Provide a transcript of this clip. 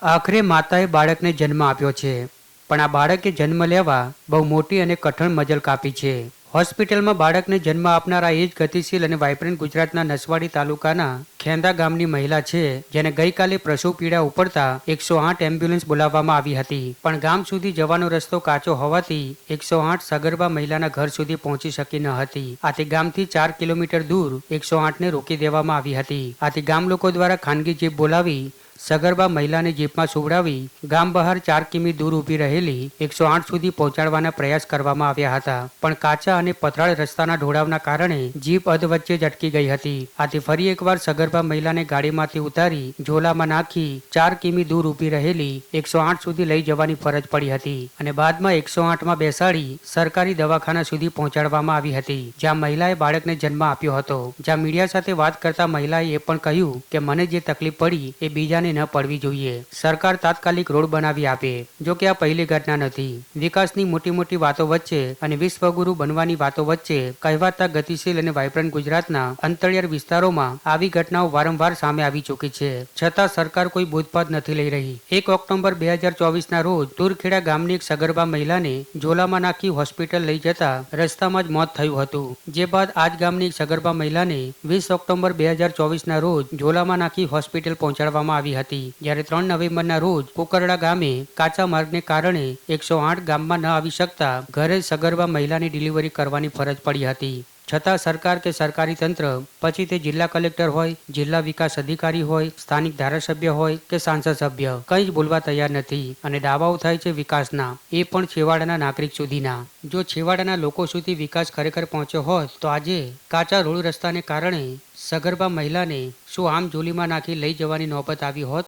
આખરે માતાએ બાળકને જન્મ આપ્યો છે, પણ આ બાળકે જન્મ લેવા બહુ મોટી અને કઠણ મજલ કાપી છે. હોસ્પિટલમાં બાળકને જન્મ આપનારા એ જ ગતિશીલ અને વાઇબ્રન્ટ ગુજરાતના નસવાડી તાલુકાના ખેંદા ગામની મહિલા છે, જેને ગઈકાલે પ્રસવ પીડા ઉપડતા 108 એમ્બ્યુલન્સ બોલાવવામાં આવી હતી, પણ ગામ સુધી જવાનો રસ્તો કાચો હોવાથી 108 સગર્ભા મહિલાના ઘર સુધી પહોંચી શકી ન હતી. આથી ગામથી 4 કિલોમીટર દૂર 108ને રોકી દેવામાં આવી હતી. આથી ગામ લોકો દ્વારા ખાનગી જીપ બોલાવી સગર્ભા મહિલાને જીપમાં સુવડાવી ગામ બહાર 4 કિમી દૂર ઊભી રહેલી 108 સુધી પહોંચાડવાના પ્રયાસ કરવામાં આવ્યા હતા, પણ કાચા અને પથરાળ રસ્તાના ઢોળાવના કારણે જીપ અધવચ્ચે જ અટકી ગઈ હતી. આથી ફરી એકવાર સગર્ભા મહિલાને ગાડીમાંથી ઉતારી ઝોલામાં નાખી 4 કિમી દૂર ઊભી રહેલી 108 સુધી લઈ જવાની ફરજ પડી હતી અને બાદમાં 108માં બેસાડી સરકારી દવાખાના સુધી પહોંચાડવામાં આવી હતી, જ્યાં મહિલાએ બાળકને જન્મ આપ્યો હતો. જ્યાં મીડિયા સાથે વાત કરતા મહિલાએ એ પણ કહ્યું કે મને જે તકલીફ પડી એ બીજાને ન પડવી જોઈએ. સરકાર તાત્કાલિક રોડ બનાવી આપે. જો કે આ પહેલી ઘટના નથી. વિકાસની મોટી મોટી વાતો વચ્ચે અને વિશ્વગુરુ બનવાની વાતો વચ્ચે કહેવાતા ગતિશીલ અને વાઇબ્રન્ટ ગુજરાતના અંતરિયાળ વિસ્તારોમાં આવી ઘટનાઓ વારંવાર સામે આવી ચૂકી છે, છતાં સરકાર કોઈ બોધપાઠ નથી લઈ રહી. 1 ઓક્ટોબર 2024ના રોજ તુરખેડા ગામની એક સગર્ભા મહિલાને ઝોલામાં નાખી હોસ્પિટલ લઈ જતા રસ્તામાં જ મોત થયું હતું. જે બાદ આ જ ગામની એક સગર્ભા મહિલાને 20 ઓક્ટોબર 2024ના રોજ ઝોલામાં નાખી હોસ્પિટલ પહોંચાડવામાં આવી હતી, જ્યારે 3 નવેમ્બરના રોજ કોકરડા ગામે કાચા માર્ગને કારણે 108 ગામમાં ન આવી શકતા ઘરે સગર્ભા મહિલાની ડિલિવરી કરવાની ફરજ પડી હતી. છતાં સરકાર કે સરકારી તંત્ર, પછી તે જિલ્લા કલેક્ટર હોય, જિલ્લા વિકાસ અધિકારી હોય, સ્થાનિક ધારાસભ્ય હોય કે સાંસદ સભ્ય, કંઈ જ બોલવા તૈયાર નથી અને દાવાઓ થાય છે વિકાસના, એ પણ છેવાડાના નાગરિક સુધીના. જો છેવાડાના લોકો સુધી વિકાસ ખરેખર પહોંચ્યો હોત તો આજે કાચા રોડ રસ્તાને કારણે સગર્ભા મહિલાને શું આમ જોલીમાં નાખી લઈ જવાની નોબત આવી હોત?